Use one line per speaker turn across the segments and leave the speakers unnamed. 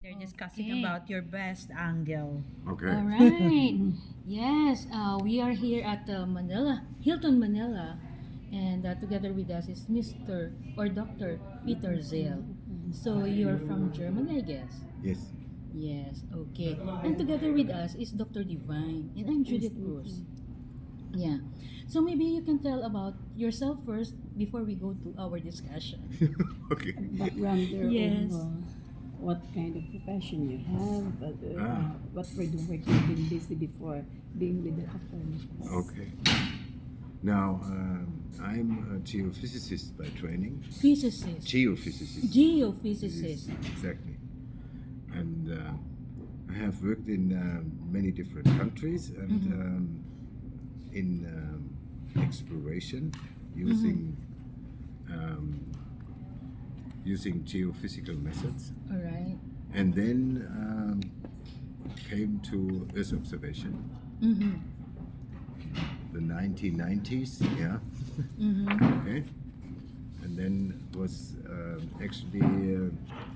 They're discussing
Okay.
about your best angle.
Okay.
All right. Yes, we are here at Manila, Hilton Manila, and together with us is Mr. or Dr. Peter Zell. So you're from Germany, I guess.
Yes.
Yes, okay. And together with us is Dr. Divine, and I'm Judith Cruz. Yeah. So maybe you can tell about yourself first before we go to our discussion.
Okay.
Background there
Yes.
of what kind of profession you have,
Ah.
what were the work you've been busy before being with the Copernicus.
Okay. Now, I'm a geophysicist by training.
Physicist.
Geophysicist.
Geophysicist.
Yes, exactly. And I have worked in many different countries and in exploration using using geophysical methods.
All right.
And then came to Earth observation.
Mm-hmm.
The 1990s, yeah.
Mm-hmm.
Okay. And then was actually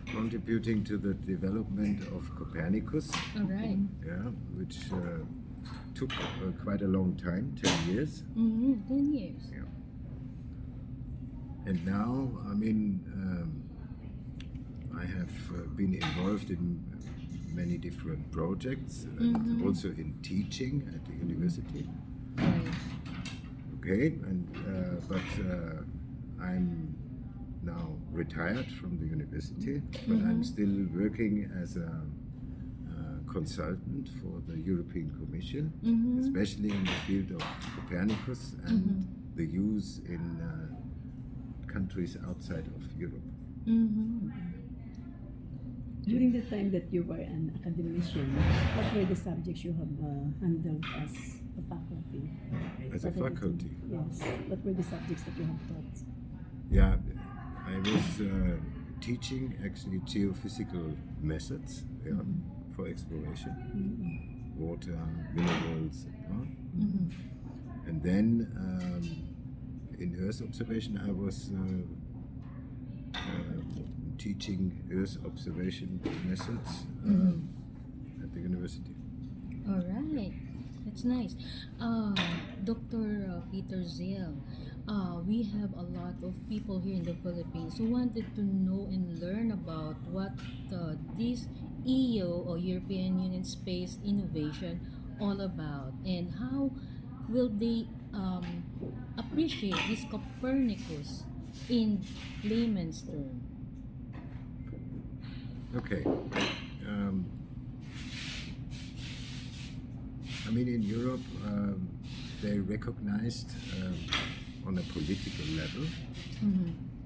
contributing to the development of Copernicus,
All right.
yeah, which took quite a long time, 10 years.
Mm-hmm. 10 years.
Yeah. And now, I mean, I have been involved in many different projects and also in teaching at the university.
Right.
Okay, and but I'm now retired from the university, but I'm still working as a consultant for the European Commission, especially in the field of Copernicus and the use in countries outside of Europe.
Mm-hmm.
During the time that you were an academician, what were the subjects you have handled as a faculty?
As a
What are the
faculty?
Yes. What were the subjects that you have taught?
Yeah, I was teaching actually geophysical methods, yeah, for exploration, water, minerals, and then in Earth observation I was teaching Earth observation methods at the university.
All right. That's nice. Dr. Peter Zell, we have a lot of people here in the Philippines who wanted to know and learn about what this EO or European Union Space Innovation all about and how will they appreciate this Copernicus in layman's term.
Okay. I mean, in Europe, they recognized on a political level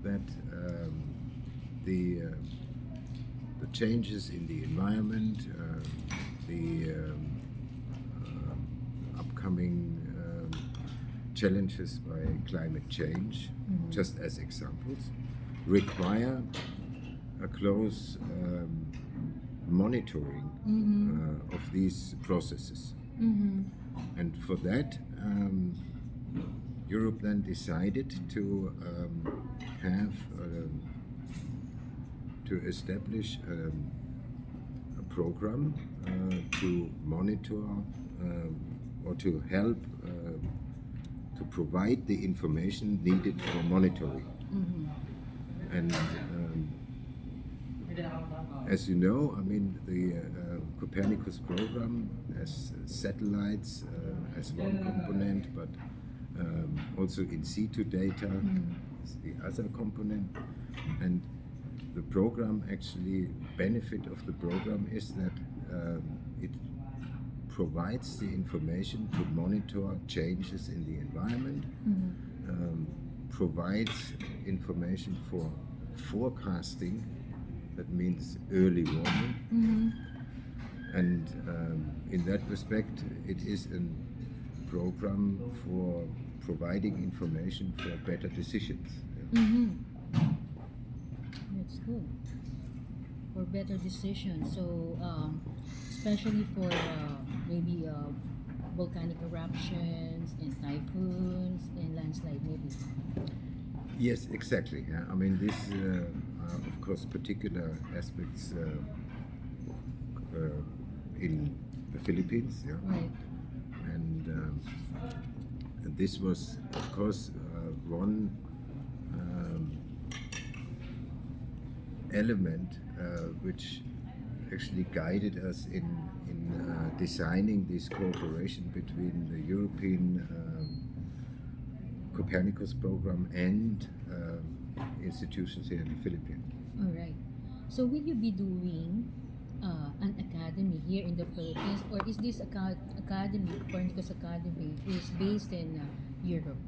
that the changes in the environment, the upcoming challenges by climate change, just as examples, require a close monitoring of these processes. And for that, Europe then decided to have to establish a program to monitor or to help to provide the information needed for monitoring. And as you know, I mean, the Copernicus program has satellites as one component, but also in situ data is the other component. And the program actually, benefit of the program is that it provides the information to monitor changes in the environment, provides information for forecasting, that means early warning. And in that respect, it is a program for providing information for better decisions.
That's good. For better decisions. So, especially for maybe volcanic eruptions and typhoons and landslide, maybe.
Yes, exactly. Yeah. I mean, these are, of course, particular aspects in the Philippines. Yeah.
Right.
And this was, of course, one element which actually guided us in designing this cooperation between the European Copernicus program and institutions here in the Philippines.
All right. So will you be doing an academy here in the Philippines, or is this academy, Copernicus Academy, is based in Europe?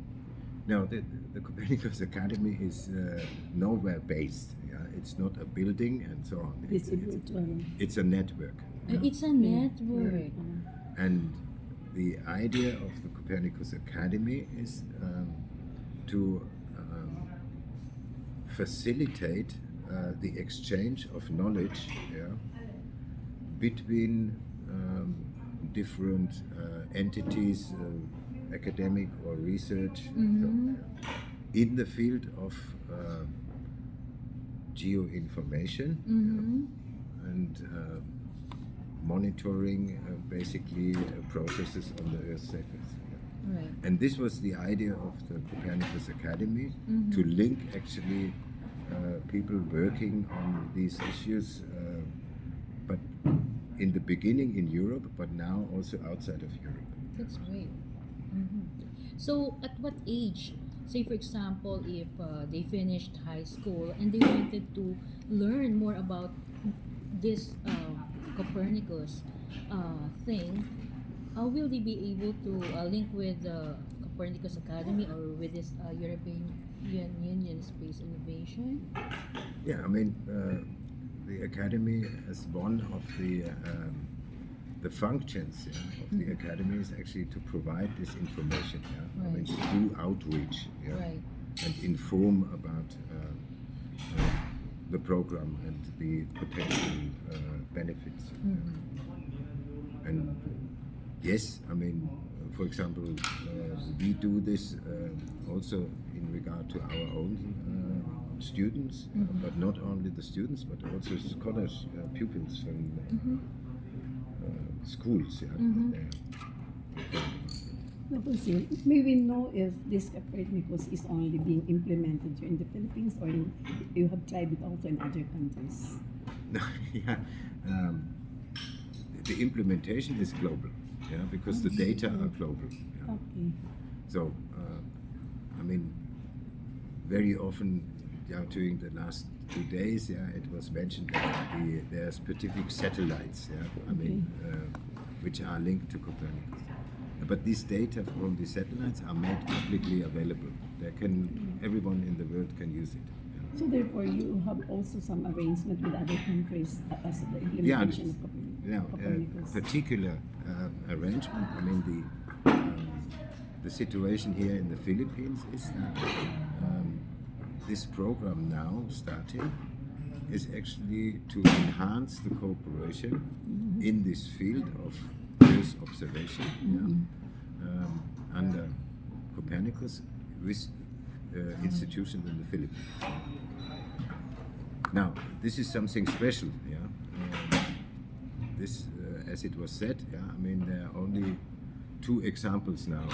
No, the Copernicus Academy is nowhere based. Yeah? It's not a building and so on.
It's a virtual.
It's a network. Yeah?
It's a network.
And the idea of the Copernicus Academy is to facilitate the exchange of knowledge, yeah, between different entities, academic or research, in the field of geoinformation, and monitoring basically processes on the Earth's surface.
Right.
And this was the idea of the Copernicus Academy, to link actually people working on these issues, but in the beginning in Europe, but now also outside of Europe.
That's great. So, at what age, say for example, if they finished high school and they wanted to learn more about this Copernicus thing, will they be able to link with the Copernicus Academy or with this European Union Space Innovation?
Yeah, I mean, the Academy as one of the functions, yeah, of the Academy is actually to provide this information. Yeah? I mean, to do outreach, yeah?
Right.
And inform about the program and the potential benefits. And yes, I mean, for example, we do this also in regard to our own students, but not only the students, but also scholars, pupils from schools. Yeah,
May we know if this Copernicus is only being implemented here in the Philippines, or you have tried it also in other countries?
Yeah, the implementation is global, yeah, because the data are global. Yeah.
Okay.
So, I mean, very often, yeah, during the last 2 days, yeah, it was mentioned that there are specific satellites, yeah, I mean, which are linked to Copernicus. But these data from these satellites are made publicly available. Everyone in the world can use it. Yeah.
So therefore, you have also some arrangement with other countries as the implementation of Copernicus.
Particular arrangement. I mean, the situation here in the Philippines is that this program now starting is actually to enhance the cooperation in this field of Earth observation under Copernicus with institutions in the Philippines. Now, this is something special. Yeah, this, as it was said, yeah, I mean, there are only 2 examples now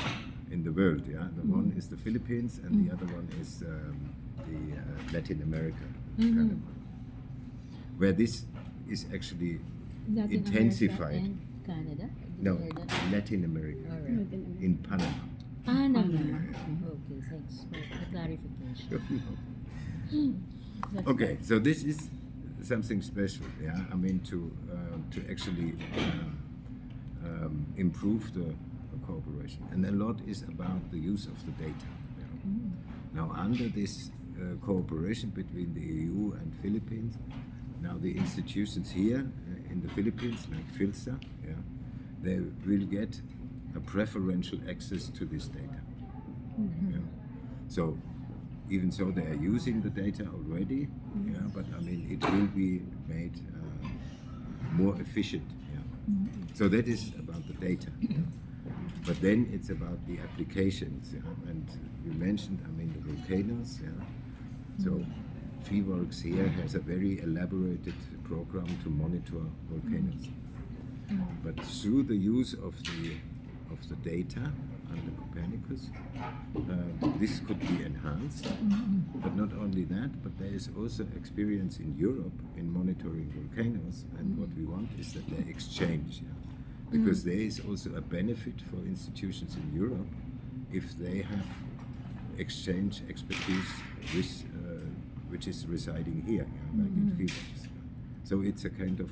in the world. Yeah, the one is the Philippines, and the other one is the Latin America, kind of, where this is actually
Latin
intensified.
America and Canada?
No, Latin America,
All right.
in Panama.
Panama. Okay, thanks for the clarification. That's
Okay, so this is something special, yeah. I mean, to actually improve the cooperation, and a lot is about the use of the data. Yeah. Now, under this cooperation between the EU and Philippines, now the institutions here in the Philippines, like PhilSA, yeah, they will get a preferential access to this data. Yeah. So, even so, they are using the data already, yeah, but I mean, it will be made more efficient. Yeah. So that is about the data. Yeah. But then it's about the applications. Yeah. And you mentioned, I mean, the volcanoes. Yeah. So FIWORKS here has a very elaborated program to monitor volcanoes. But through the use of the data under Copernicus, this could be enhanced. But not only that, but there is also experience in Europe in monitoring volcanoes, and what we want is that they exchange, because there is also a benefit for institutions in Europe if they have exchange expertise with, which is residing here, like in Phoenix. So it's a kind of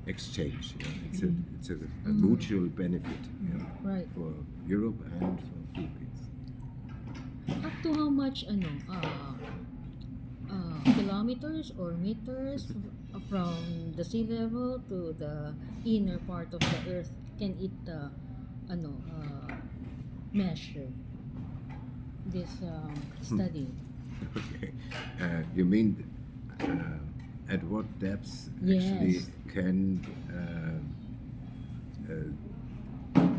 exchange. It's a mutual benefit
Right.
for Europe and for Philippines.
Up to how much kilometers or meters from the sea level to the inner part of the earth can it measure this study?
Okay. You mean at what depths actually
Yes.
can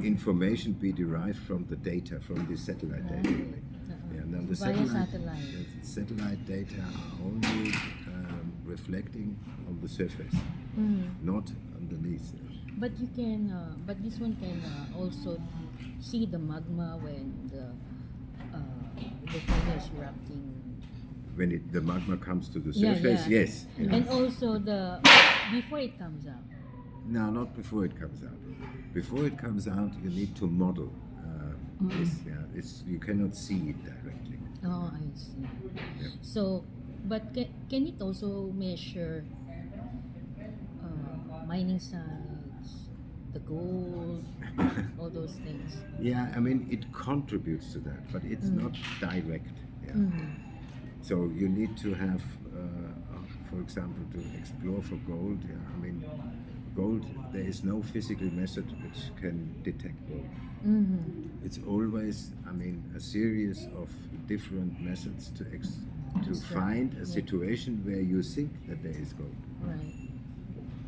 information be derived from the data, from the satellite data?
Right.
Now the
Via satellite.
the satellite data are only reflecting on the surface, not underneath.
But you can, but this one can also see the magma when the volcano is erupting.
When the magma comes to the
Yeah,
surface,
yeah.
yes.
And also before it comes out.
No, not before it comes out. Before it comes out, you need to model this. Yeah, you cannot see it directly.
Oh, I see.
Yeah.
So, but can it also measure mining sites, the gold, all those things?
Yeah, I mean it contributes to that, but it's not direct. Yeah. So you need to have, for example, to explore for gold. Yeah, I mean, gold. There is no physical method which can detect gold. It's always, I mean, a series of different methods to
Extract,
find a
yeah.
situation where you think that there is gold.
Right.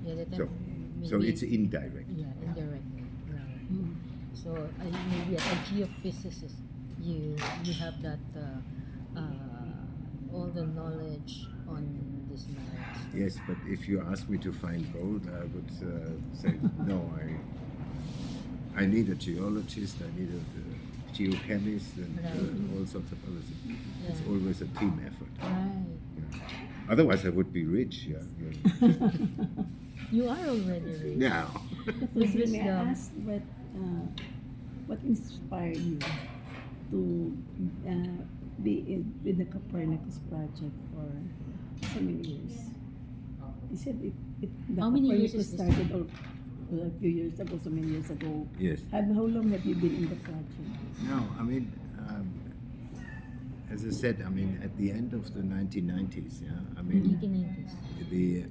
Yeah, that
So, so
maybe-
it's indirect.
Yeah, indirectly. Right. So maybe as a geophysicist, you have that all the knowledge on this matter.
Yes, but if you ask me to find gold, I would say no. I need a geologist. I need a geochemist and
Right.
all sorts of other things. It's
Yeah.
always a team effort.
Right.
Yeah. Otherwise, I would be rich. Yeah.
You are already rich.
Now.
With
May I
wisdom.
ask what inspired you to be with the Copernicus project for so many years? You said the
How many years
Copernicus
is this?
started a few years ago, so many years ago.
Yes.
How long have you been in the project?
No, I mean, as I said, I mean, at the end of the 1990s, yeah, I mean,
1990s.
the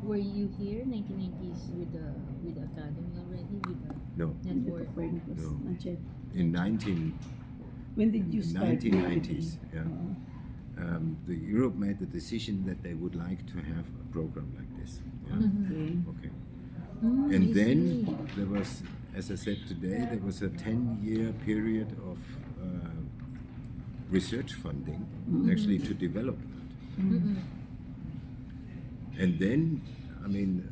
Were you here 1990s with the academy already with the
no,
In the
network?
Copernicus?
No.
Not yet.
in 19
When did you start?
1990s, yeah.
Uh,
The Europe made the decision that they would like to have a program like this. Yeah?
okay.
Okay.
Mm,
And
I
then
see.
there was, as I said today, there was a 10-year period of research funding actually to develop that. And then, I mean,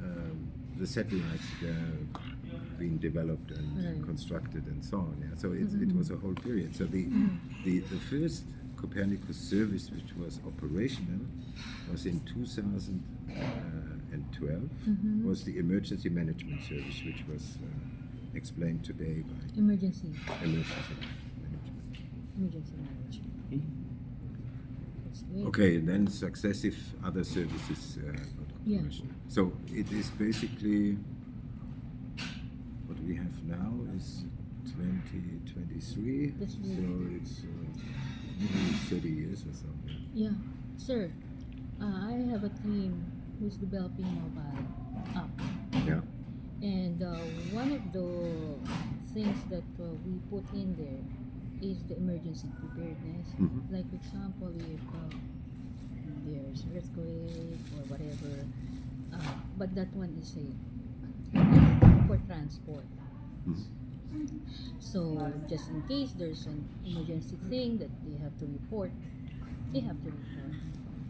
the satellites being developed and
Right.
constructed and so on. Yeah. So it was a whole period. So the first Copernicus service which was operational was in 2012, was the emergency management service, which was explained today by
Emergency
emergency management.
management. That's great.
Okay, and then successive other services got
Yeah.
operational. So it is basically what we have now is 2023.
That's
So
good.
it's maybe 30 years or so.
Yeah, sir. I have a team who's developing mobile app,
Yeah.
and one of the things that we put in there is the emergency preparedness.
Mhm.
Like for example, if there's earthquake or whatever, but that one is a for transport.
Mhm.
So just in case there's an emergency thing that they have to report, they have to report.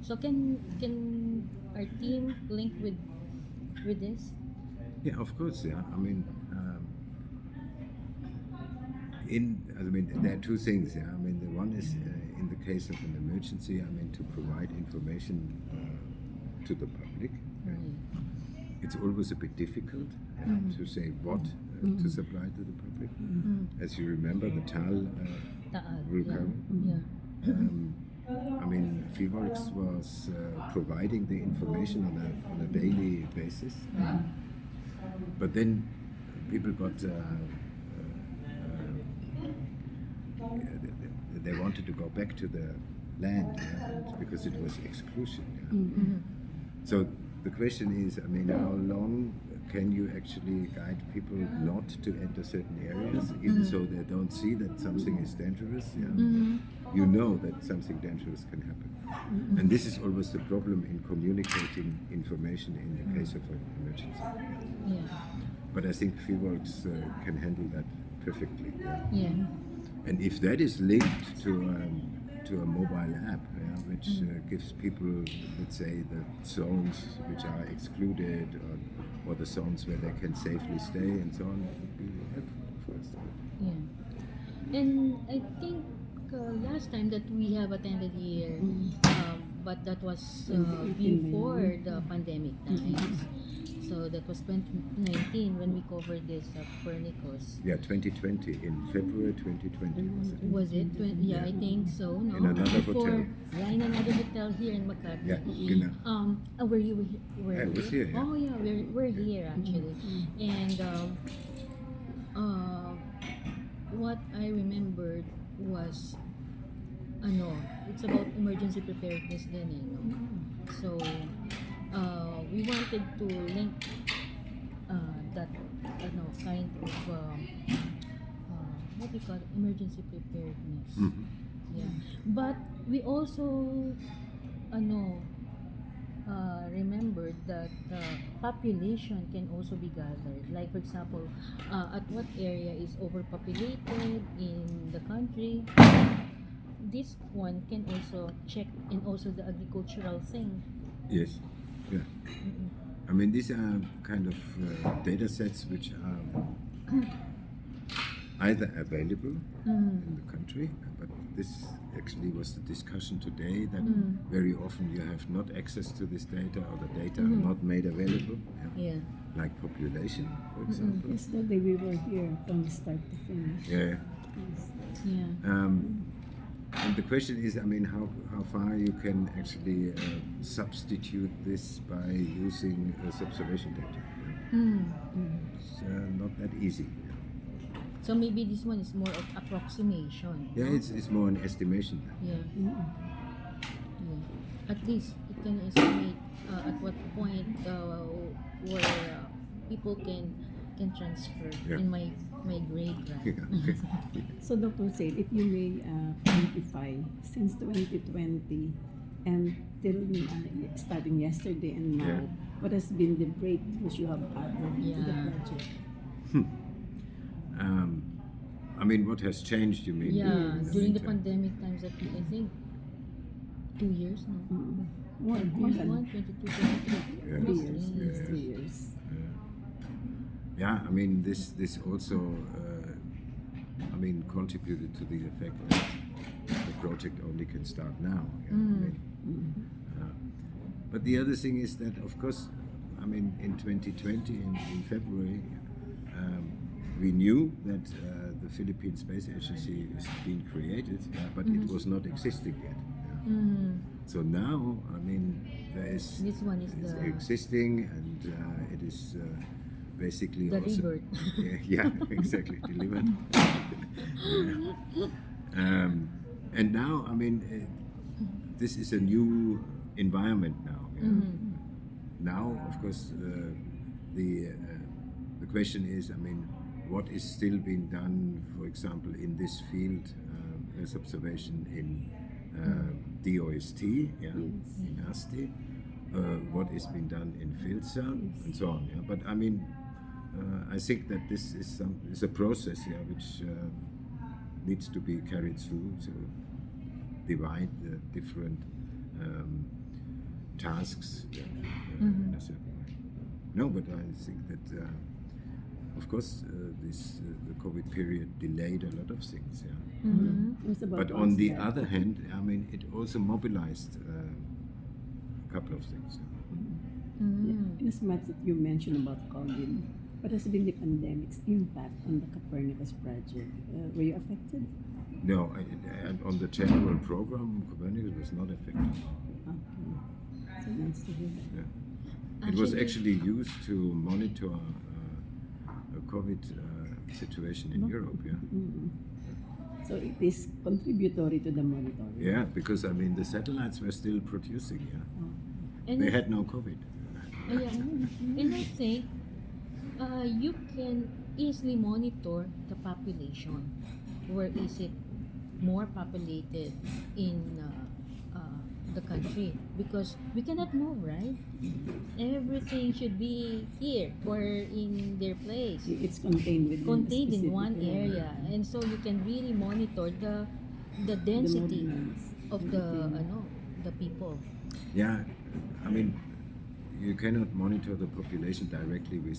So our team linked with this?
Yeah, of course. Yeah, I mean, there are two things. Yeah, I mean, the one is in the case of an emergency. I mean, to provide information to the public. It's always a bit difficult to say what to supply to the public. As you remember, the Tal vulcan.
Yeah.
I mean, Fireworks was providing the information on a daily basis. But then people got they wanted to go back to the land because it was exclusion. So the question is, I mean, how long can you actually guide people not to enter certain areas, even so they don't see that something is dangerous? You know that something dangerous can happen. And this is always the problem in communicating information in the case of an emergency. But I think Fireworks can handle that perfectly. And if that is linked to a mobile app, which gives people, let's say, the zones which are excluded, or the zones where they can safely stay, and so on, it would be helpful for us.
And I think last time that we have attended here, but that was before the pandemic times. So that was 2019 when we covered this Copernicus.
Yeah, 2020, in February 2020 was it?
Was it? I think so. No?
In another
Before,
hotel.
Yeah, in another hotel here in Makati.
Yeah, genau.
Were you were
I was here, yeah.
Oh yeah, we're here actually. And what I remembered was it's about emergency preparedness then, So we wanted to link that kind of what we call emergency preparedness. But we also remembered that population can also be gathered. Like for example, at what area is overpopulated in the country. This one can also check, and also the agricultural thing.
Yes, yeah. I mean, these are kind of data sets which are either available in the country, but this actually was the discussion today, that very often you have not access to this data, or the data are not made available. Like population, for example.
Yesterday we were here from start to finish.
And the question is, I mean, how far you can actually substitute this by using observation data. It's not that easy.
So maybe this one is more of approximation.
Yeah, it's more an estimation.
At least it can estimate at what point where people can transfer in my grade, right?
So Dr. Said, if you may quantify since 2020 and till starting yesterday and now, what has been the breakthroughs you have added to the project?
I mean, what has changed, you mean?
During the pandemic times, I think 2 years now.
More than
22, 23.
3 years.
Yeah, I mean, this also, I mean, contributed to the effect that the project only can start now. But the other thing is that, of course, I mean, in 2020, in February, we knew that the Philippine Space Agency is being created, but it was not existing yet. So now, I mean, this one is existing, and it is basically
the
also
rebirth.
yeah, exactly, delivered. And now, I mean, this is a new environment now. Now, of course, the question is, I mean, what is still being done, for example, in this field as observation in DOST, in ASTI, what is being done in FILSA, and so on. But I mean, I think that this is a process which needs to be carried through to divide the different tasks
Mm-hmm.
in a certain way. No, but I think that, of course, the COVID period delayed a lot of things. Yeah.
Mm-hmm.
It was about
But on the
once
other hand, I mean, it also mobilized a couple of things.
Mm-hmm.
in as much that you mentioned about COVID, what has been the pandemic's impact on the Copernicus project? Were you affected?
No, on the general program, Copernicus was not affected.
Okay. So nice to hear that.
Yeah. It was actually used to monitor a COVID situation in Europe. Yeah.
Mm-mm. So it is contributory to the monitoring.
Yeah, because I mean the satellites were still producing. Yeah.
And
They had no COVID.
yeah. And I think you can easily monitor the population. Where is it more populated in the country? Because we cannot move, right? Everything should be here or in their place,
It's contained within
contained in
specific
one area, and so you can really monitor the density
movements.
of the people.
Yeah, I mean, you cannot monitor the population directly with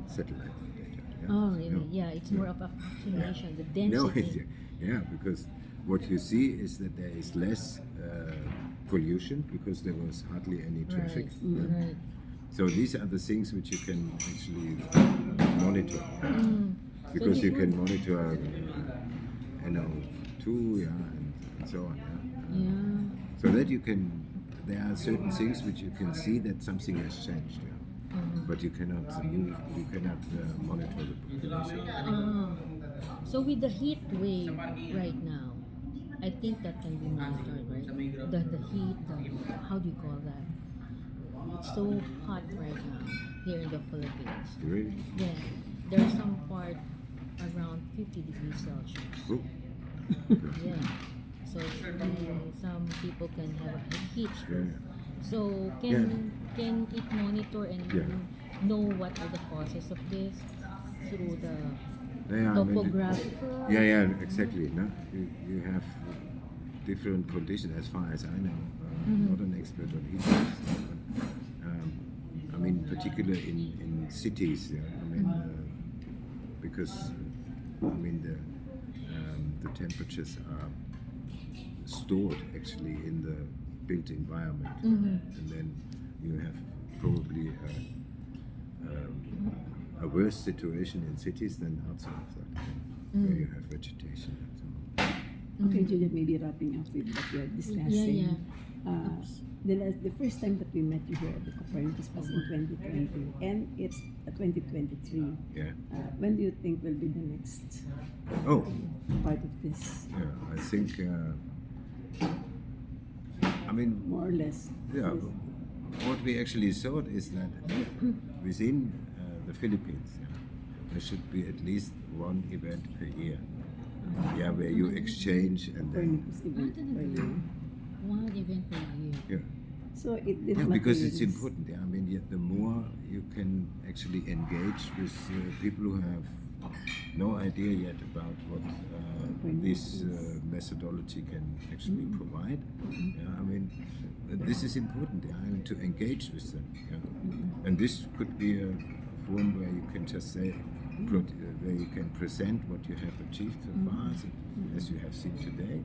satellite data. Yeah?
Oh, really?
No.
Yeah, it's more of approximation, the
No,
density.
yeah, because what you see is that there is less pollution because there was hardly any traffic.
Right.
Yeah?
Right.
So these are the things which you can actually monitor. Because
this
you can
one-
monitor, NO2, and so on. Yeah?
Yeah.
So that you can, there are certain things which you can see that something has changed. Yeah? But you cannot move, you cannot monitor the population.
So with the heat wave right now, I think that can be monitored, right? The heat, how do you call that? It's so hot right now here in the Philippines.
Really?
Yeah, there's some part around 50 degrees Celsius.
Oh.
Yeah, so some people can have a heat
Yeah.
stroke. So can it monitor and
Yeah.
know what are the causes of this through the
Yeah, I mean,
topographical?
yeah, exactly. No? You have different conditions as far as I know. Not an expert on each of them, but I mean, particularly in cities. Yeah, I mean, because I mean the temperatures are stored actually in the built environment, and then you have probably a worse situation in cities than outside of that, where you have vegetation and so on.
Okay, Juliet, maybe wrapping up with what we are discussing.
Yeah.
The first time that we met you here at the Copernicus was in 2020, and it's 2023.
Yeah.
When do you think will be the next
Oh,
part of this?
yeah. I think. I mean,
More or less.
yeah. What we actually thought is that within the Philippines, yeah, there should be at least one event per year. Yeah, where you exchange and then.
Copernicus event per year.
One event per year.
Yeah.
So it did
Yeah, because it's
materialize.
important. Yeah, I mean, the more you can actually engage with people who have no idea yet about what this methodology can actually provide. Yeah, I mean, this is important. Yeah, I mean, to engage with them. Yeah, and this could be a forum where you can just say, where you can present what you have achieved so far, as you have seen today.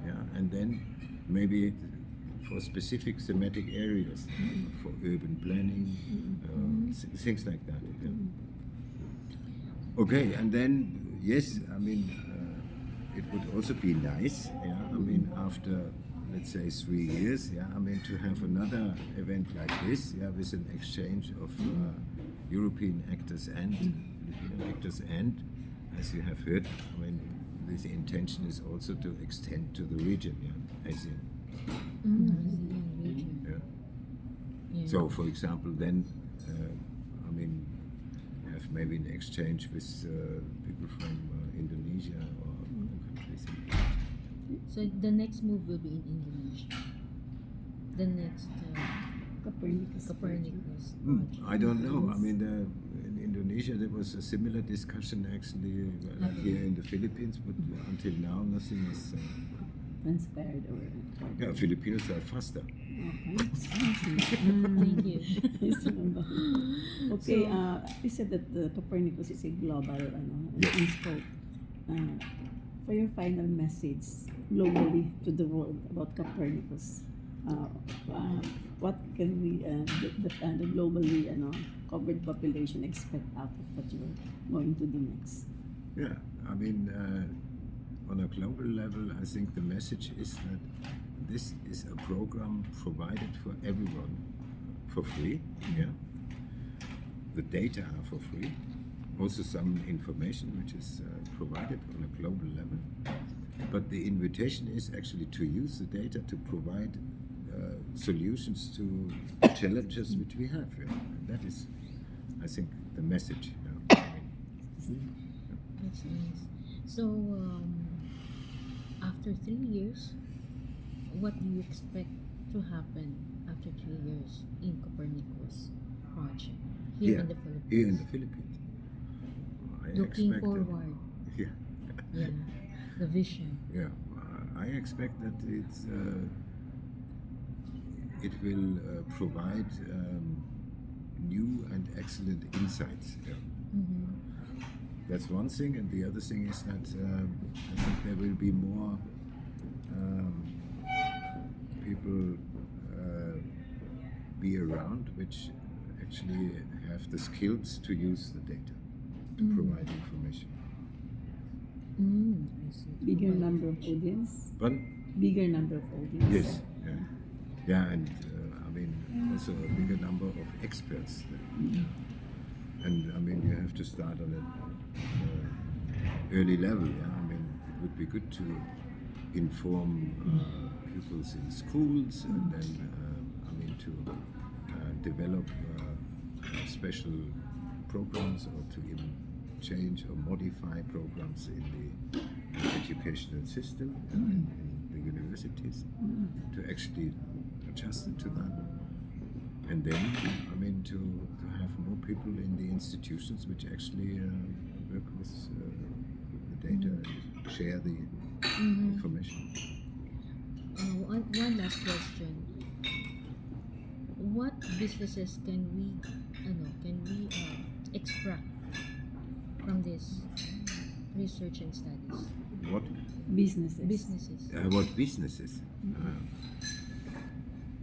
Yeah, and then maybe for specific thematic areas, for urban planning, things like that. Yeah. Okay, and then yes, I mean, it would also be nice. Yeah, I mean, after let's say 3 years, yeah, I mean, to have another event like this, yeah, with an exchange of European actors and Filipino actors, and as you have heard, I mean, the intention is also to extend to the region, yeah, ASEAN.
ASEAN region.
Yeah.
Yeah.
So, for example, then, I mean, have maybe an exchange with people from Indonesia or other countries.
So the next move will be in Indonesia. The next
Copernicus.
Copernicus project.
I don't know. I mean, in Indonesia there was a similar discussion actually, like here in the Philippines, but until now nothing is.
Transpired or
Yeah, Filipinos are faster.
Okay.
Thank you.
Okay,
So-
you said that the Copernicus is a global
Yes.
scope. For your final message globally to the world about Copernicus, what can we, the globally covered population expect out of what you're going to do next?
Yeah, I mean, on a global level, I think the message is that this is a program provided for everyone for free. Yeah, the data are for free. Also, some information which is provided on a global level. But the invitation is actually to use the data to provide solutions to challenges which we have. Yeah. And that is, I think, the message. Yeah.
That's nice. So, after 3 years, what do you expect to happen after 3 years in Copernicus project here in the Philippines?
Here in the Philippines. I
Looking
expect
forward,
Yeah,
yeah, the vision.
yeah. I expect that it will provide new and excellent insights. Yeah.
Mm-hmm.
That's one thing, and the other thing is that I think there will be more people be around which actually have the skills to use the data to provide information.
I see.
Bigger
Well,
number of audience?
But
Bigger number of audience?
yes, yeah, and I mean also a bigger number of experts. And I mean you have to start on an early level. Yeah, I mean it would be good to inform pupils in schools, and then I mean to develop special programs, or to even change or modify programs in the educational system, in the universities, to actually adjust it to that. And then, I mean, to have more people in the institutions which actually work with the data and share the information.
One last question. What businesses can we extract from this research and studies?
What
Businesses.
What businesses?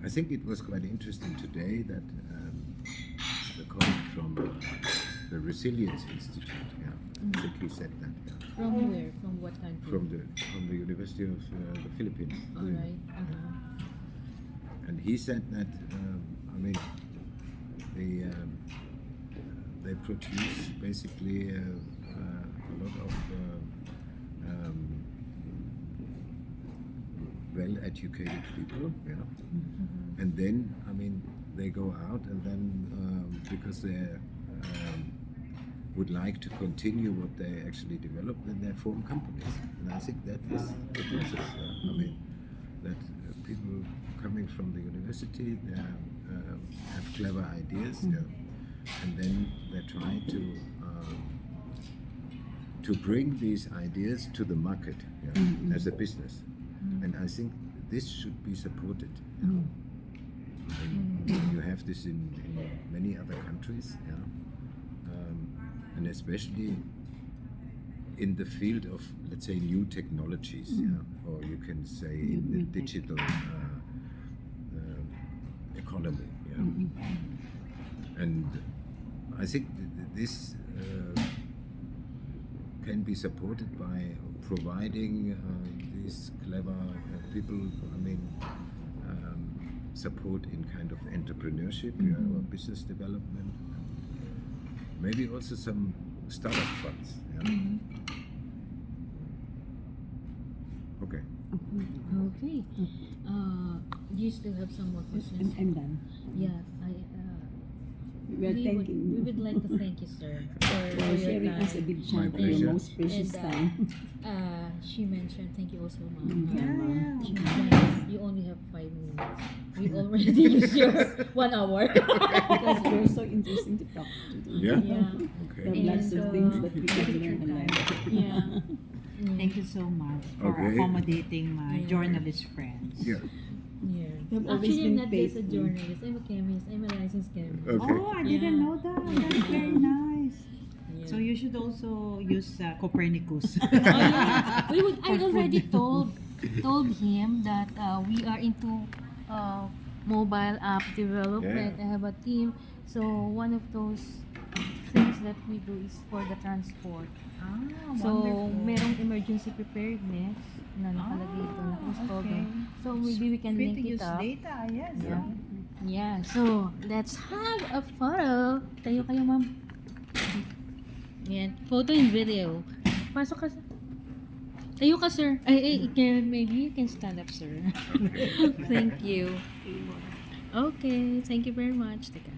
I think it was quite interesting today that the colleague from the Resilience Institute, I think he said that,
From where? From what country?
from the University of the Philippines.
All right.
And he said that I mean they produce basically a lot of well-educated people, and then I mean they go out and then because they would like to continue what they actually developed, then they form companies, and I think that is the process. I mean that people coming from the university, they have clever ideas, and then they try to bring these ideas to the market as a business. And I think this should be supported. And you have this in many other countries, and especially in the field of, let's say, new technologies, or you can say in the digital economy. And I think this can be supported by providing these clever people, I mean, support in kind of entrepreneurship or business development. Maybe also some startup funds. Okay.
Okay. Do you still have some more questions?
I'm done.
Yeah,
We are thanking
we
you
would like to thank you, sir, for
for
your
sharing us a
time.
big
My
chunk of
pleasure.
your most precious
And,
time.
She mentioned, thank you also, ma'am.
Yeah.
She mentioned you only have 5 minutes. We already used your 1 hour.
Because you're so interesting to talk to.
Yeah?
Yeah.
Okay.
There are lots of
And,
things that we can learn and learn.
Yeah.
Thank you so much for
Okay.
accommodating my
Yeah.
journalist friends.
Yeah.
Yeah.
You've always
Actually, I'm
been
not just a
faithful.
journalist. I'm a chemist. I'm a licensed chemist.
Okay.
Oh, I didn't
Yeah.
know that. That's very nice.
Yeah.
So you should also use Copernicus.
Oh, yeah. I already told him that we are into mobile app development.
Yeah.
I have a team. So one of those things that we do is for the transport.
Ah,
So
wonderful.
merong emergency preparedness na nakalagay ito, naka-install doon. So maybe we can
Free
link
to
it
use
up.
data, yes.
Yeah. Yeah. So let's have a photo. Tayo kayo, ma'am. Yan. Photo and video. Pasok ka. Tayo ka, sir. Maybe you can stand up, sir. Thank you. Okay. Thank you very much. Teka.